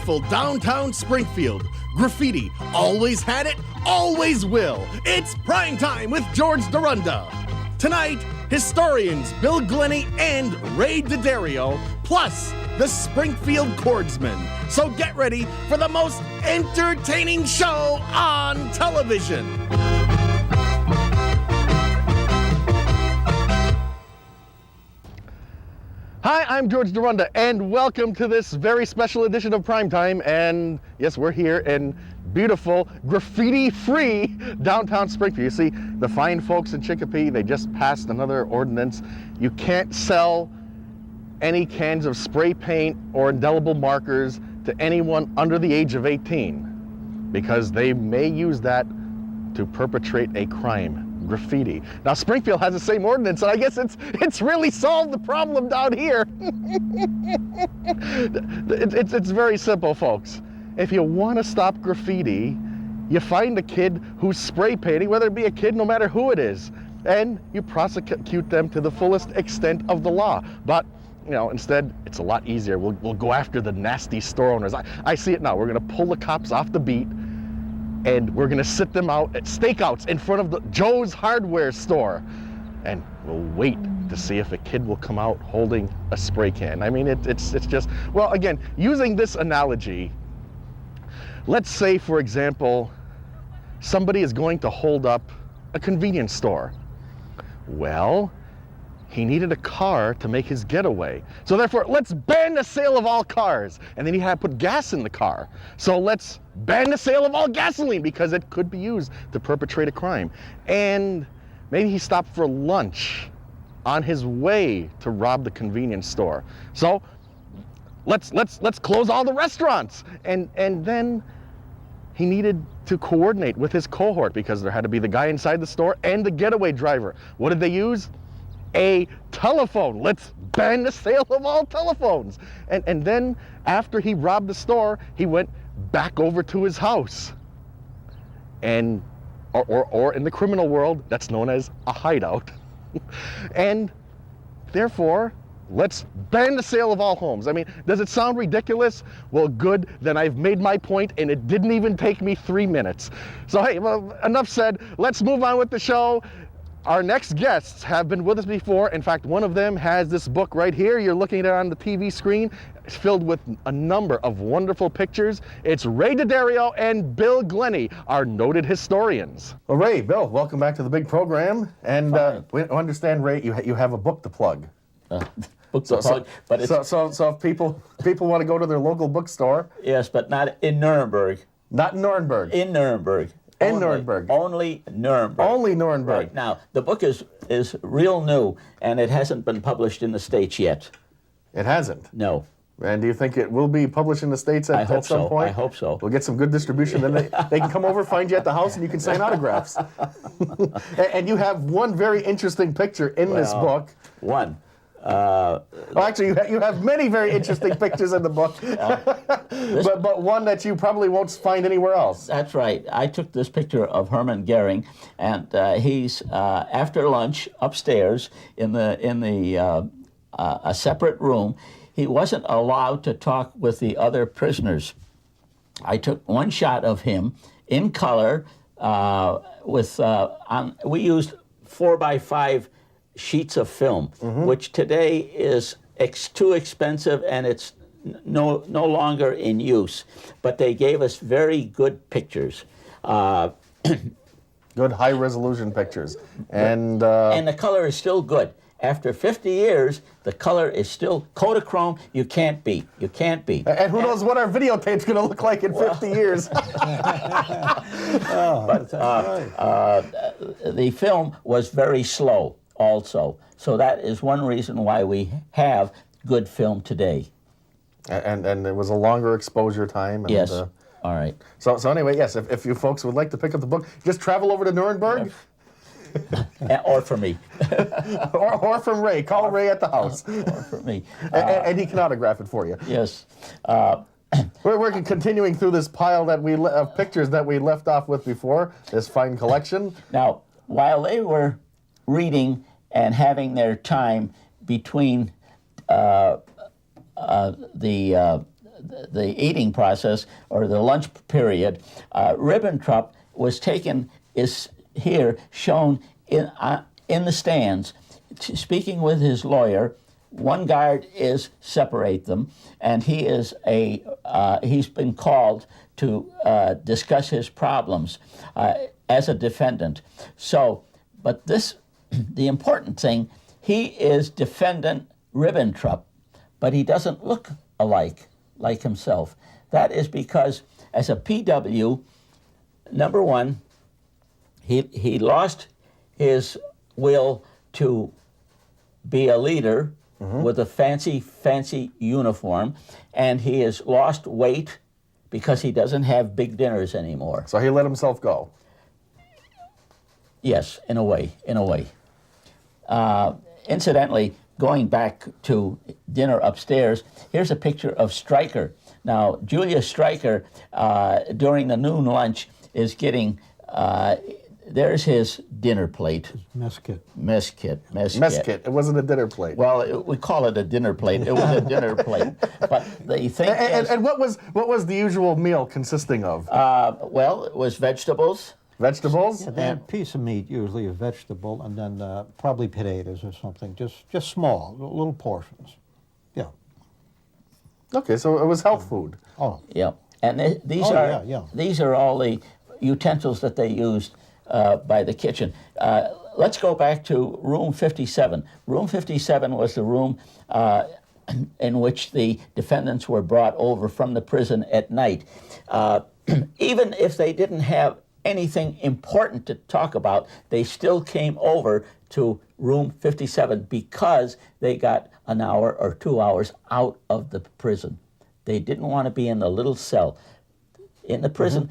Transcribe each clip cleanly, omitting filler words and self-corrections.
beautiful downtown Springfield. Graffiti always had it, always will. It's prime time with George Dorunda. Tonight, historians Bill Glenny and Ray D'Addario, plus the Springfield Chordsmen. So get ready for the most entertaining show on television. Hi, I'm George Dorunda, and welcome to this very special edition of Primetime. And yes, we're here in beautiful, graffiti-free downtown Springfield. You see, the fine folks in Chicopee, they just passed another ordinance. You can't sell any cans of spray paint or indelible markers to anyone under the age of 18, because they may use that to perpetrate a crime. Graffiti. Now Springfield has the same ordinance, and I guess it's really solved the problem down here. It's very simple, folks. If you want to stop graffiti, you find a kid who's spray painting, whether it be a kid, no matter who it is, and you prosecute them to the fullest extent of the law. But you know, instead, it's a lot easier. We'll go after the nasty store owners. I see it now. We're going to pull the cops off the beat, and we're gonna sit them out at stakeouts in front of the Joe's hardware store, and we'll wait to see if a kid will come out holding a spray can. I mean, it's just, well, again, using this analogy, let's say, for example, somebody is going to hold up a convenience store. Well, he needed a car to make his getaway. So therefore, let's ban the sale of all cars. And then he had to put gas in the car. So let's ban the sale of all gasoline, because it could be used to perpetrate a crime. And maybe he stopped for lunch on his way to rob the convenience store. So let's close all the restaurants. And then he needed to coordinate with his cohort, because there had to be the guy inside the store and the getaway driver. What did they use? A telephone. Let's ban the sale of all telephones. And then after he robbed the store, he went back over to his house. And or in the criminal world, that's known as a hideout. And therefore, let's ban the sale of all homes. I mean, does it sound ridiculous? Well, good, then I've made my point, and it didn't even take me 3 minutes. So hey, well, enough said. Let's move on with the show. Our next guests have been with us before. In fact, one of them has this book right here. You're looking at it on the TV screen. It's filled with a number of wonderful pictures. It's Ray D'Addario and Bill Glenny, our noted historians. Well, Ray, Bill, welcome back to the big program. And we understand, Ray, you have a book to plug. Book to plug, but it's... So if people want to go to their local bookstore. Yes, but not in Nuremberg. Not in Nuremberg. In Nuremberg. Nuremberg. Only Nuremberg. Only Nuremberg. Right. Now, the book is real new, and it hasn't been published in the States yet. It hasn't? No. And do you think it will be published in the States at some point? I hope so. We'll get some good distribution. Then they can come over, find you at the house, and you can sign autographs. And you have one very interesting picture in this book. One. Well, actually, you have many very interesting pictures in the book, but one that you probably won't find anywhere else. That's right. I took this picture of Hermann Goering, and he's after lunch upstairs in a separate room. He wasn't allowed to talk with the other prisoners. I took one shot of him in color. We used 4x5 sheets of film, which today is too expensive, and it's no longer in use. But they gave us very good pictures. Good high-resolution pictures. And the color is still good. After 50 years, the color is still Kodachrome. You can't beat. You can't beat. And who knows what our videotape's going to look like in 50 years. But the film was very slow also. So that is one reason why we have good film today. And it was a longer exposure time. And, yes. All right. So anyway, yes, if you folks would like to pick up the book, just travel over to Nuremberg. Or for me. or from Ray. Call Ray at the house. Or for me. And he can autograph it for you. Yes. We're continuing through this pile of pictures that we left off with before, this fine collection. Now, while they were reading and having their time between the the eating process or the lunch period, Ribbentrop was taken, is here shown in the stands, speaking with his lawyer. One guard is separate them, and he is he's been called to discuss his problems as a defendant. So, but this, the important thing, he is defendant Ribbentrop, but he doesn't look like himself. That is because as a PW, number one, he lost his will to be a leader with a fancy uniform, and he has lost weight because he doesn't have big dinners anymore. So he let himself go. Yes, in a way. Incidentally, going back to dinner upstairs, here's a picture of Stryker. Now, Julius Stryker, during the noon lunch, is getting, there's his dinner plate. Mess kit. Mess kit. It wasn't a dinner plate. Well, we call it a dinner plate. It was a dinner plate. But the thing is... And what was the usual meal consisting of? Well, it was vegetables. Vegetables? Yeah, they had a piece of meat, usually a vegetable, and then probably potatoes or something, just small, little portions. Yeah. Okay, so it was health food. Oh. Yeah. And these are all the utensils that they used by the kitchen. Let's go back to room 57. Room 57 was the room in which the defendants were brought over from the prison at night. Even if they didn't have anything important to talk about, they still came over to room 57 because they got an hour or 2 hours out of the prison. They didn't want to be in the little cell. In the prison,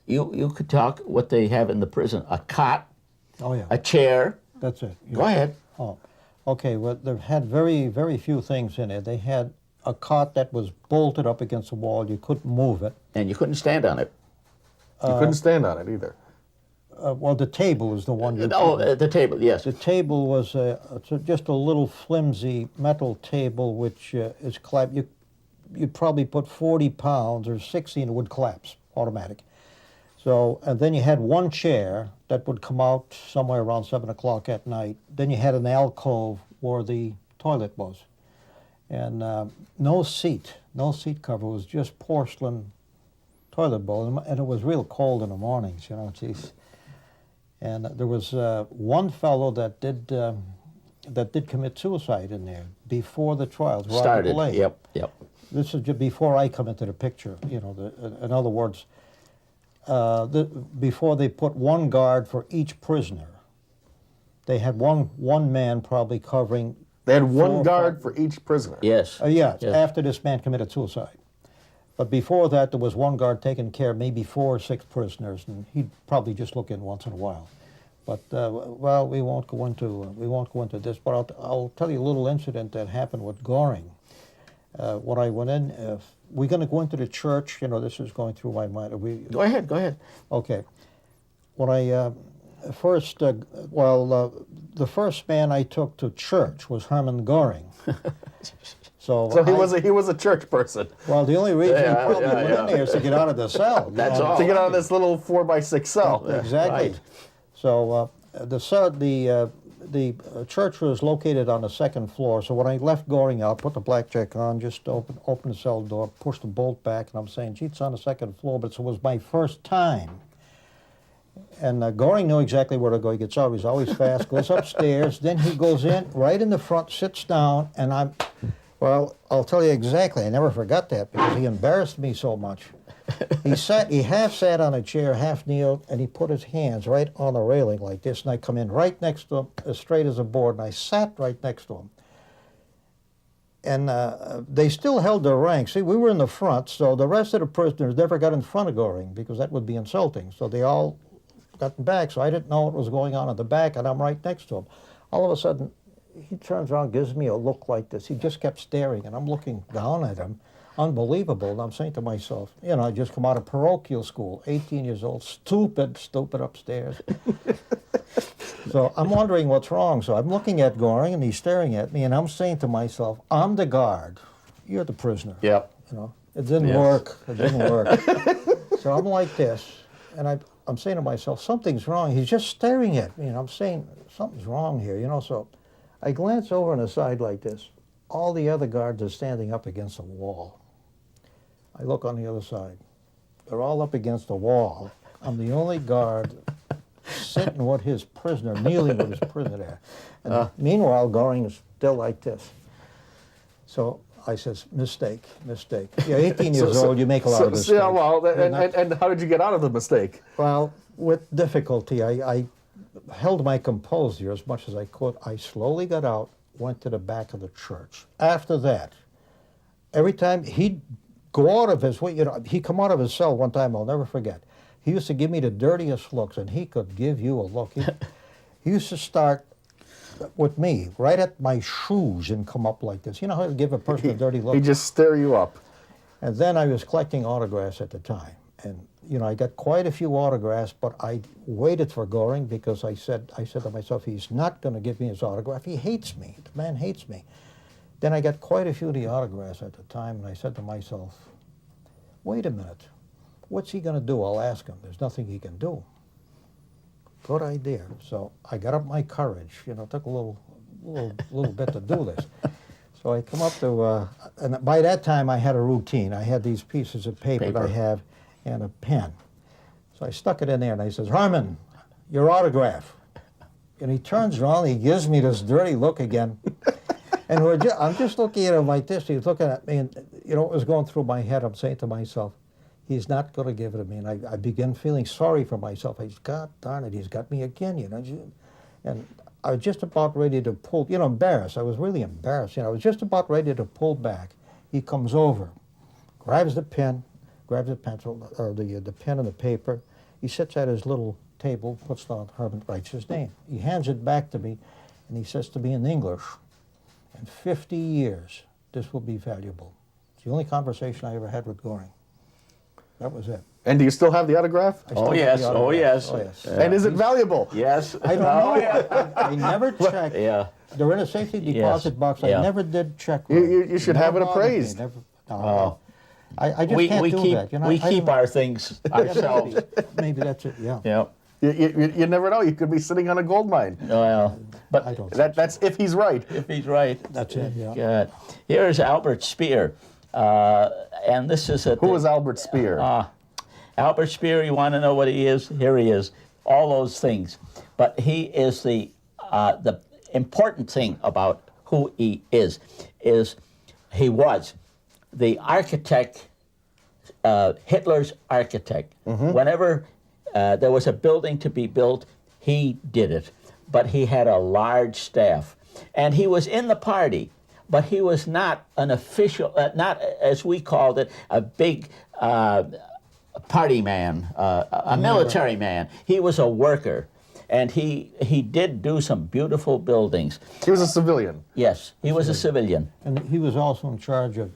you could talk what they have in the prison: a cot, a chair. That's it. Yeah. Go ahead. Oh, okay. Well, they had very few things in it. They had a cot that was bolted up against the wall. You couldn't move it. And you couldn't stand on it. You couldn't stand on it either. Well, the table is the one you... the table, yes. The table was just a little flimsy metal table which is collapsed. You'd probably put 40 pounds or 60 and it would collapse, automatic. So, and then you had one chair that would come out somewhere around 7 o'clock at night. Then you had an alcove where the toilet was. And no seat cover. It was just porcelain toilet bowl, and it was real cold in the mornings, you know, geez. And there was one fellow that did commit suicide in there before the trials. Started, yep. This is just before I come into the picture, you know. In other words, before they put one guard for each prisoner, they had one man probably covering... They had one guard for each prisoner? Yes. Yes, after this man committed suicide. But before that, there was one guard taking care of maybe 4 or 6 prisoners, and he'd probably just look in once in a while. But well, we won't go into this. But I'll tell you a little incident that happened with Goring. When I went in, we're going to go into the church. You know, this is going through my mind. Go ahead. Okay. When I the first man I took to church was Hermann Goring. So he was a church person. Well, the only reason he probably went in there is to get out of the cell. That's all. To get out of this little 4x6 cell. Exactly. Right. So the church was located on the 2nd floor. So when I left Goring out, put the blackjack on, just open the cell door, push the bolt back, and I'm saying, gee, it's on the 2nd floor, but it was my first time. And Goring knew exactly where to go. He gets out. He's always fast. Goes upstairs. Then he goes in right in the front, sits down, and well, I'll tell you exactly. I never forgot that because he embarrassed me so much. He half sat on a chair, half kneeled, and he put his hands right on the railing like this, and I come in right next to him, as straight as a board, and I sat right next to him. And they still held their rank. See, we were in the front, so the rest of the prisoners never got in front of Goring because that would be insulting. So they all got back, so I didn't know what was going on at the back, and I'm right next to him. All of a sudden, he turns around, gives me a look like this. He just kept staring, and I'm looking down at him. Unbelievable. And I'm saying to myself, you know, I just come out of parochial school, 18 years old, stupid upstairs. So I'm wondering what's wrong. So I'm looking at Goring, and he's staring at me, and I'm saying to myself, I'm the guard. You're the prisoner. Yep. You know. It didn't Yes. work. It didn't work. So I'm like this, and I'm saying to myself, something's wrong. He's just staring at me, and I'm saying, something's wrong here, you know. So I glance over on the side like this. All the other guards are standing up against a wall. I look on the other side. They're all up against the wall. I'm the only guard sitting with his prisoner, kneeling with his prisoner there. And meanwhile, Goring is still like this. So I says, mistake. You're 18 years old, you make a lot of mistakes. Yeah, well, and how did you get out of the mistake? Well, with difficulty, I held my composure as much as I could. I slowly got out, went to the back of the church. After that, every time he'd go out of his way, you know, he'd come out of his cell one time, I'll never forget. He used to give me the dirtiest looks, and he could give you a look. He used to start with me, right at my shoes, and come up like this. You know how to give a person a dirty look? He'd just stare you up. And then I was collecting autographs at the time. And, you know, I got quite a few autographs, but I waited for Goring because I said to myself, he's not going to give me his autograph. He hates me. The man hates me. Then I got quite a few of the autographs at the time, and I said to myself, wait a minute. What's he going to do? I'll ask him. There's nothing he can do. Good idea. So I got up my courage. You know, it took a little bit to do this. So I come up to, and by that time I had a routine. I had these pieces of paper that I have and a pen. So I stuck it in there, and I says, Herman, your autograph. And he turns around, he gives me this dirty look again. And I'm just looking at him like this. He's looking at me, and you know what was going through my head? I'm saying to myself, he's not going to give it to me. And I begin feeling sorry for myself. I just, God darn it, he's got me again, you know. And I was just about ready to pull, you know, embarrassed. I was really embarrassed. You know, I was just about ready to pull back. He comes over, grabs the pen, grabs the pencil, or the pen and the paper. He sits at his little table, puts down Herman, writes his name. He hands it back to me, and he says to me in English, in 50 years, this will be valuable. It's the only conversation I ever had with Goring. That was it. And do you still have the autograph? I still Oh have yes, the oh autograph. yes. Oh, yes. And is it valuable? Yes. I don't Oh, know. yeah. I never checked. Yeah. They're in a safety deposit box. I Yeah. never did check. You should have it Never bothered me. appraised. Never, no, I just can't do keep that. You know, we I keep don't- our things yeah, ourselves. maybe that's it. Yeah. Yeah. You never know. You could be sitting on a gold mine. Well, but I don't. That's if he's right. if he's right. That's it. Yeah. Good. Here's Albert Speer, and this is Who was Albert Speer? Albert Speer. You want to know what he is? Here he is. All those things, but he is the important thing about who he is he was the architect, Hitler's architect. Whenever there was a building to be built, he did it. But he had a large staff. And he was in the party, but he was not an official, not as we called it, a big party man, a military man. He was a worker. And he did do some beautiful buildings. He was a civilian. Yes, he was a civilian. And he was also in charge of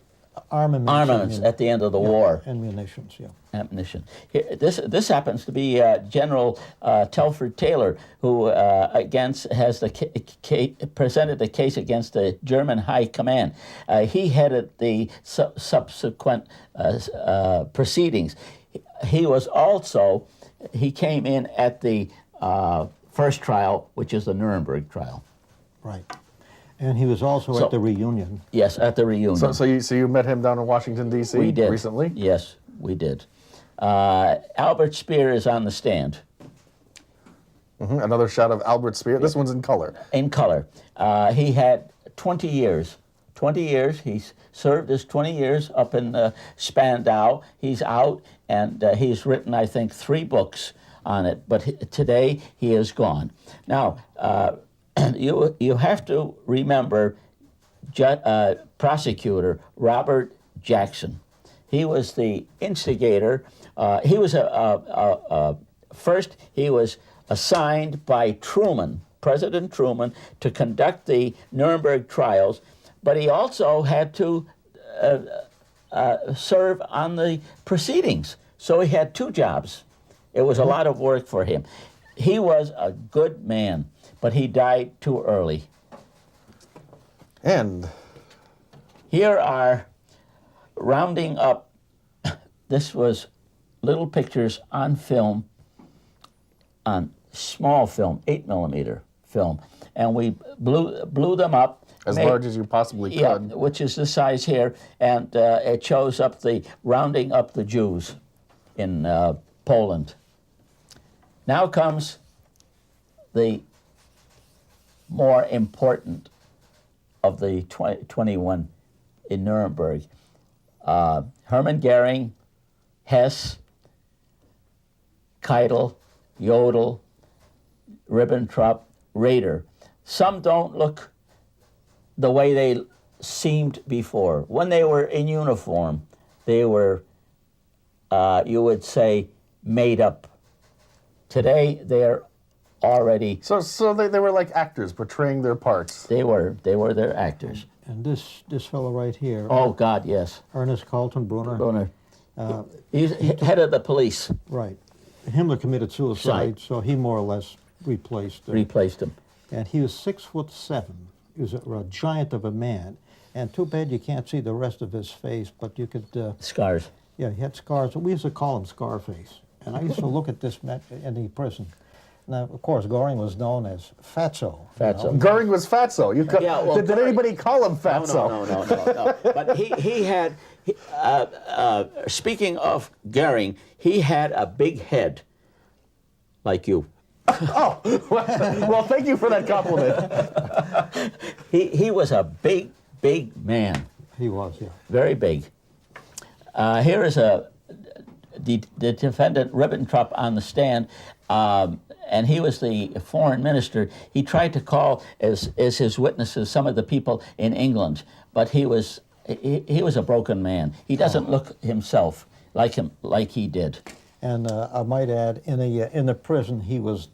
armaments. Armaments at the end of the war. And munitions. Yeah. Ammunition. Here, this happens to be General Telford Taylor, who has presented the case against the German High Command. He headed the subsequent proceedings. He came in at the first trial, which is the Nuremberg trial. Right. And he was also at the reunion. Yes, at the reunion. So you met him down in Washington, D.C. We did. recently? Yes, we did. Albert Speer is on the stand. Another shot of Albert Speer. This one's in color. In color. He had 20 years. 20 years. He's served his 20 years up in Spandau. He's out, and he's written, I think, 3 books on it. But today he is gone. Now, you have to remember prosecutor Robert Jackson. He was the instigator. He was first he was assigned by Truman, President Truman, to conduct the Nuremberg trials, but he also had to serve on the proceedings. So he had 2 jobs. It was a lot of work for him. He was a good man, but he died too early. And Here are rounding up this was little pictures on film, on small film, 8mm film, and we blew them up. As large as you possibly could. Yeah, which is the size here, and it shows up the rounding up the Jews in Poland. Now comes the more important of the 21 in Nuremberg. Hermann Goering, Hess, Keitel, Jodl, Ribbentrop, Raeder. Some don't look the way they seemed before. When they were in uniform, they were, you would say, made up. Today, they're already... So they were like actors portraying their parts. They were their actors. And this fellow right here. Oh, God, yes. Ernest Carlton Brunner. Brunner. He's head of the police. Right. Himmler committed suicide, so he more or less replaced him. And he was 6'7". He was a giant of a man. And too bad you can't see the rest of his face, but you could... Scars. Yeah, he had scars. We used to call him Scarface. And I used to look at this man in the prison. Now, of course, Goring was known as Fatso. Fatso. Goring was Fatso. Did anybody call him Fatso? No. But he had, speaking of Goering, he had a big head, like you. Oh, well, thank you for that compliment. He was a big man. He was, yeah. Very big. Here is the defendant Ribbentrop on the stand, and he was the foreign minister. He tried to call as his witnesses some of the people in England, but he was a broken man. He doesn't look himself like he did. And I might add, in the prison, he was,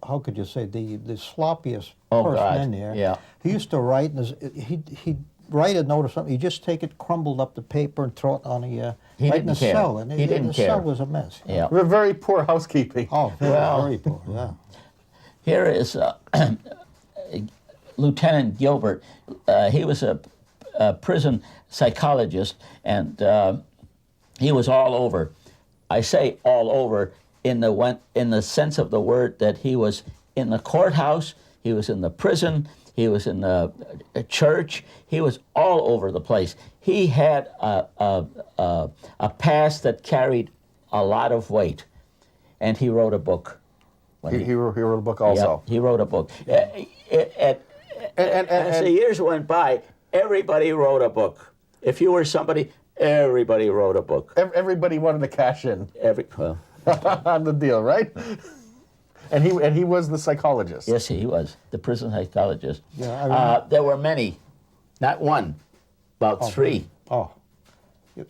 how could you say, the sloppiest person in there. Yeah. He used to write, he'd write a note or something. He'd just take it, crumbled up the paper, and throw it on right in the cell. And he didn't care. The cell was a mess. Yeah. Very poor housekeeping. Oh, very poor. Yeah. Here is Lieutenant Gilbert. He was a prison psychologist, and he was all over. I say all over in the sense of the word that he was in the courthouse, he was in the prison, he was in the church, he was all over the place. He had a past that carried a lot of weight, and he wrote a book. He wrote a book also. Yeah, he wrote a book. As the years went by, everybody wrote a book. If you were somebody, everybody wrote a book. Everybody wanted to cash in. Well. On the deal, right? And he was the psychologist. Yes, he was the prison psychologist. Yeah, there were many, not one, about three. Oh,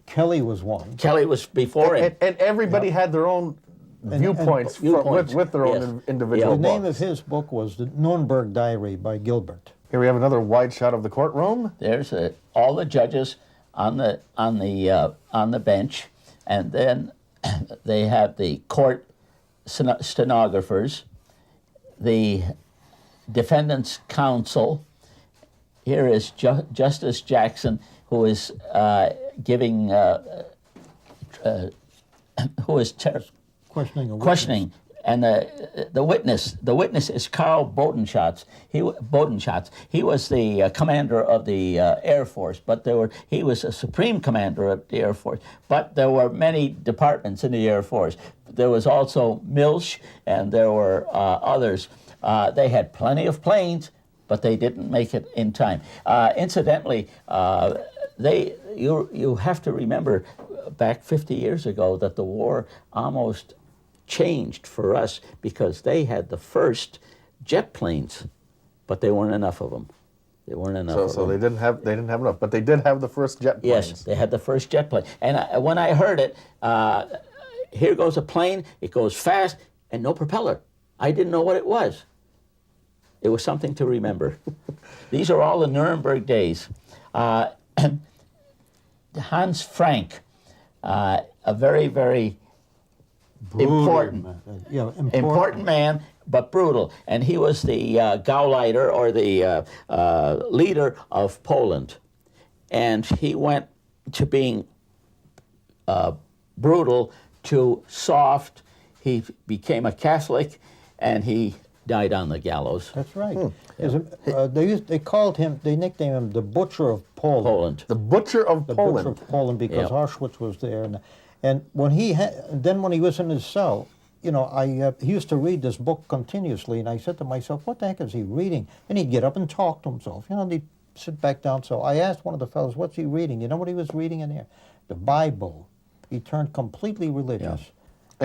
Kelly was one. Kelly was before him. And everybody had their own viewpoints, with their own individual The books. name of his book was The Nuremberg Diary by Gilbert. Here we have another wide shot of the courtroom. There's all the judges on the bench, and then they have the court stenographers, the defendant's counsel. Here is Justice Jackson, who is giving, who is questioning, and the witness is Karl Bodenschatz. He was the commander of the Air Force, but he was a supreme commander of the Air Force. But there were many departments in the Air Force. There was also Milch, and there were others. They had plenty of planes, but they didn't make it in time. Incidentally, you have to remember back 50 years ago that the war almost changed for us because they had the first jet planes, but there weren't enough of them. There weren't enough. So they didn't have enough, but they did have the first jet planes. Yes, they had the first jet plane. And when I heard it, here goes a plane. It goes fast and no propeller. I didn't know what it was. It was something to remember. These are all the Nuremberg days. Hans Frank, a very, very important man, but brutal. And he was the Gauleiter, or the leader of Poland. And he went to being brutal to soft. He became a Catholic, and he died on the gallows. That's right. They called him, they nicknamed him the Butcher of Poland. Poland. The Butcher of The Poland. Butcher of Poland, because Yeah. Auschwitz was there. And when when he was in his cell, you know, he used to read this book continuously, and I said to myself, what the heck is he reading? And he'd get up and talk to himself, you know, and he'd sit back down. So I asked one of the fellows, what's he reading? You know what he was reading in there? The Bible. He turned completely religious. Yeah.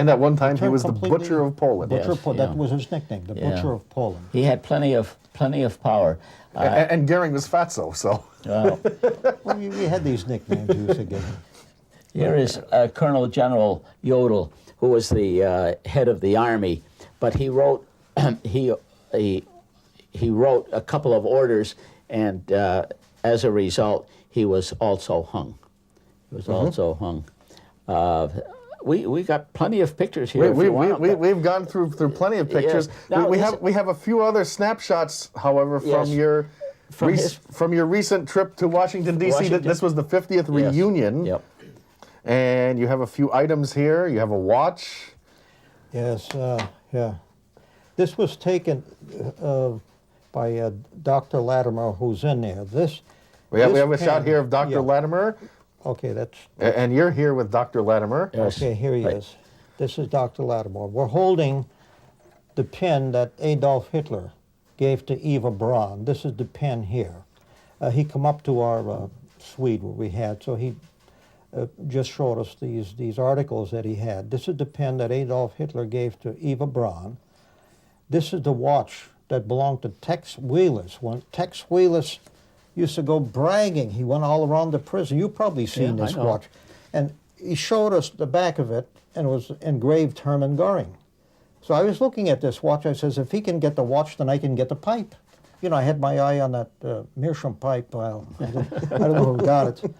And at one time, he Turned was the completely- Butcher of Poland. Butcher of Yes, Poland. yeah. That was his nickname, the Yeah. Butcher of Poland. He had plenty of power. And Goering was fatso, so. Well, Well, we had these nicknames we used to give him. here is Colonel General Jodl, who was the head of the army, but he wrote he wrote a couple of orders, and as a result, he was also hung. He was also hung. We got plenty of pictures here. if you want them. We've gone through plenty of pictures. Now, We have a few other snapshots, however, from Yes. from your recent trip to Washington D.C. Washington. This was the 50th Yes. reunion, Yep. and you have a few items here. You have a watch. Yes, yeah. This was taken by Dr. Latimer, who's in there. We have a pen- shot here of Dr. yeah. Latimer, Okay, that's and you're here with Dr. Latimer. Yes. okay. Here he Right. is. This is Dr. Latimer. We're holding the pen that Adolf Hitler gave to Eva Braun. This is the pen here. He come up to our suite where we had, so he just showed us these articles that he had. This is the pen that Adolf Hitler gave to Eva Braun. This is the watch that belonged to Tex Wheelis. When Tex Wheelis used to go bragging, he went all around the prison. You've probably seen Yeah, I this know. watch. And he showed us the back of it, and it was engraved Hermann Goering. So I was looking at this watch. I says, if he can get the watch, then I can get the pipe. You know, I had my eye on that Meerschaum pipe. Well, I don't know who got it.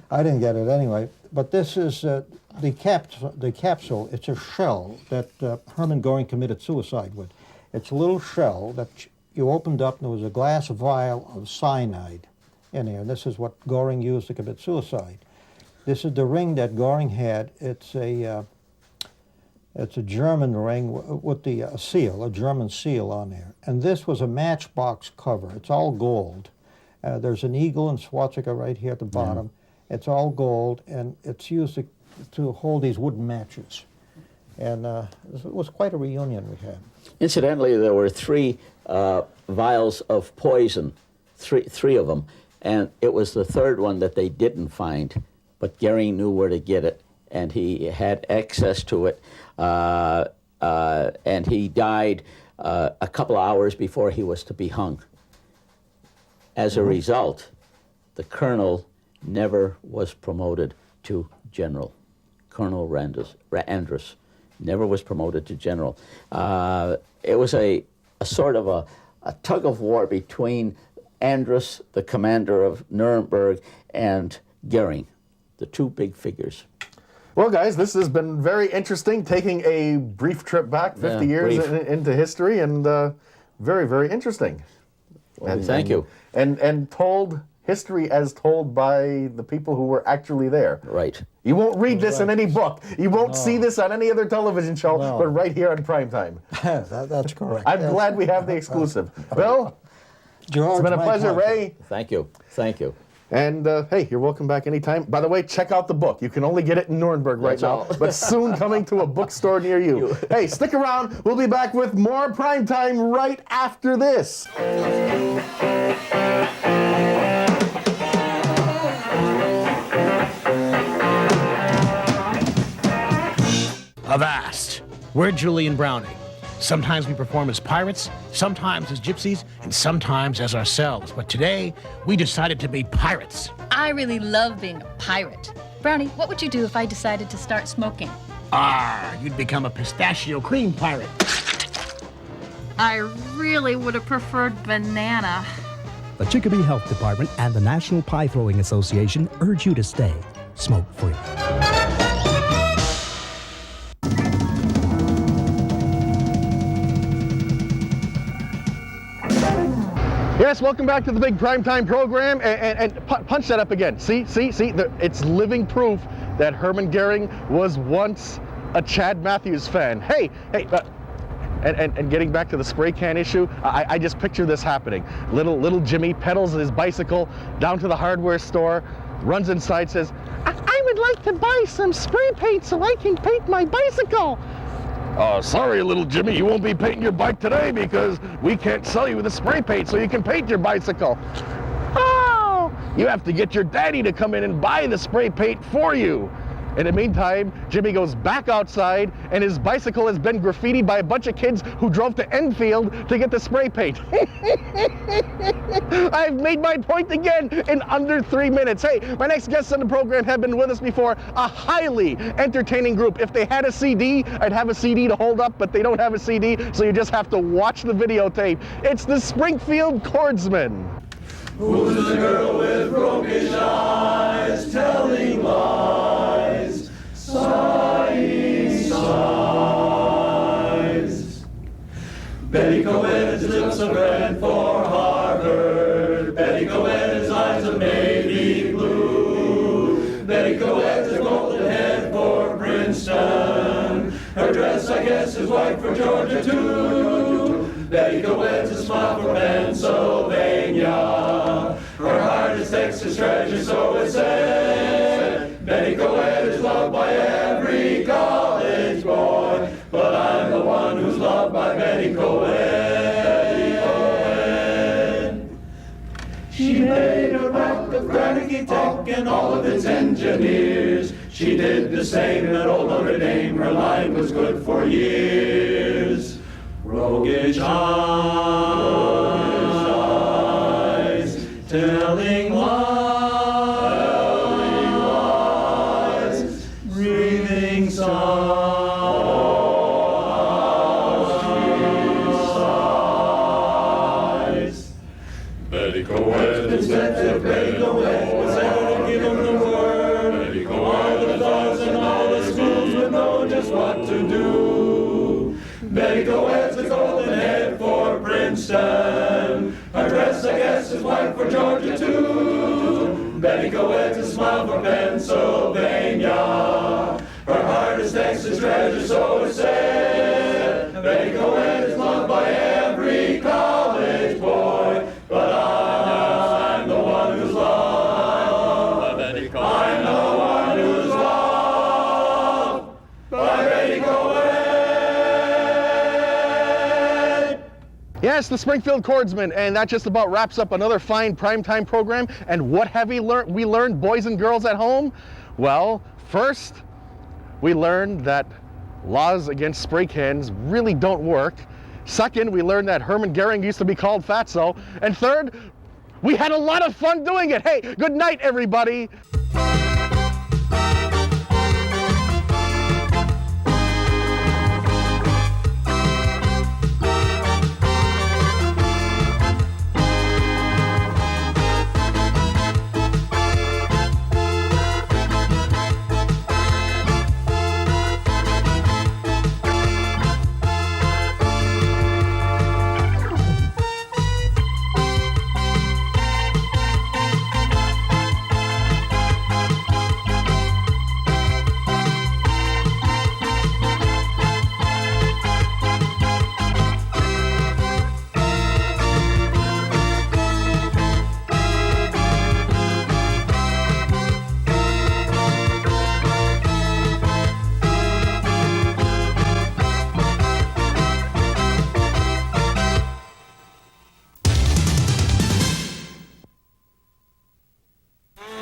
I didn't get it anyway. But this is the capsule. It's a shell that Hermann Goering committed suicide with. It's a little shell that you opened up, and there was a glass vial of cyanide in there. And this is what Goering used to commit suicide. This is the ring that Goering had. It's a German ring with the seal, a German seal on there. And this was a matchbox cover. It's all gold. There's an eagle and swastika right here at the bottom. It's all gold, and it's used to hold these wooden matches. And it was quite a reunion we had. Incidentally, there were 3 vials of poison, three of them, and it was the third one that they didn't find, but Goering knew where to get it, and he had access to it, and he died a couple of hours before he was to be hung. As a result, the colonel never was promoted to general. Colonel Andrus never was promoted to general. It was a sort of a tug of war between Andrus, the commander of Nuremberg, and Goering, the two big figures. Well, guys, this has been very interesting, taking a brief trip back 50 years into history, and very, very interesting. Well, thank you. And told history as told by the people who were actually there. Right. You won't read this in any book. You won't see this on any other television show, but right here on Primetime. That's correct. I'm glad we have the exclusive. Bill, George, it's been a my pleasure. pleasure. Ray. Thank you. Thank you. And hey, you're welcome back anytime. By the way, check out the book. You can only get it in Nuremberg right That's now, all. but soon coming to a bookstore near you. Hey, stick around. We'll be back with more Primetime right after this. Avast! We're Julian Browning. Sometimes we perform as pirates, sometimes as gypsies, and sometimes as ourselves. But today, we decided to be pirates. I really love being a pirate. Brownie, what would you do if I decided to start smoking? You'd become a pistachio cream pirate. I really would have preferred banana. The Chicopee Health Department and the National Pie Throwing Association urge you to stay smoke-free. Yes, welcome back to the big Primetime program, and punch that up again. See, it's living proof that Herman Goering was once a Chad Matthews fan. Hey, and getting back to the spray can issue, I just picture this happening. Little Jimmy pedals his bicycle down to the hardware store, runs inside, says, I would like to buy some spray paint so I can paint my bicycle. Sorry, little Jimmy, you won't be painting your bike today because we can't sell you the spray paint so you can paint your bicycle. Oh, you have to get your daddy to come in and buy the spray paint for you. In the meantime, Jimmy goes back outside and his bicycle has been graffitied by a bunch of kids who drove to Enfield to get the spray paint. I've made my point again in under 3 minutes. Hey, my next guests on the program have been with us before. A highly entertaining group. If they had a CD, I'd have a CD to hold up, but they don't have a CD, so you just have to watch the videotape. It's the Springfield Chordsmen. Who's the girl with roguish eyes, telling lies, sighing sighs? Betty Coed's lips are red for Harvard. Betty Coed's eyes are navy blue. Betty Coed's a golden head for Princeton. Her dress, I guess, is white for Georgia too. Betty Coed's a smile for Pennsylvania. Her heart is Texas treasure, so it's said. Betty Coed is loved by every college boy, but I'm the one who's loved by Betty Coed. She made a wreck of Carnegie Tech and all of its engineers. She did the same at old Notre Dame. Her line was good for years. Roguish eyes, telling lies, breathing sighs. Betty Coed is said Betty Coed was able to give him the word. Betty Coed, all the thugs and all the schools would know just what to do. Betty Coed's a golden head for Princeton. Her dress, I guess, is white for Georgia too. Betty Coed's a smile for Pennsylvania. Her heart is Texas treasure, so it's said. Betty Coed is loved by every college boy, but I'm the one who's loved by Betty Coed. I'm the one who's loved by Betty Coed. Yes, the Springfield Chordsmen, and that just about wraps up another fine primetime program. And what have we learned, boys and girls at home? Well, first, we learned that laws against spray cans really don't work. Second, we learned that Herman Goering used to be called Fatso. And third, we had a lot of fun doing it. Hey, good night, everybody.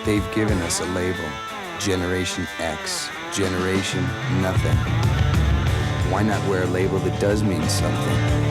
They've given us a label, Generation X, Generation Nothing. Why not wear a label that does mean something?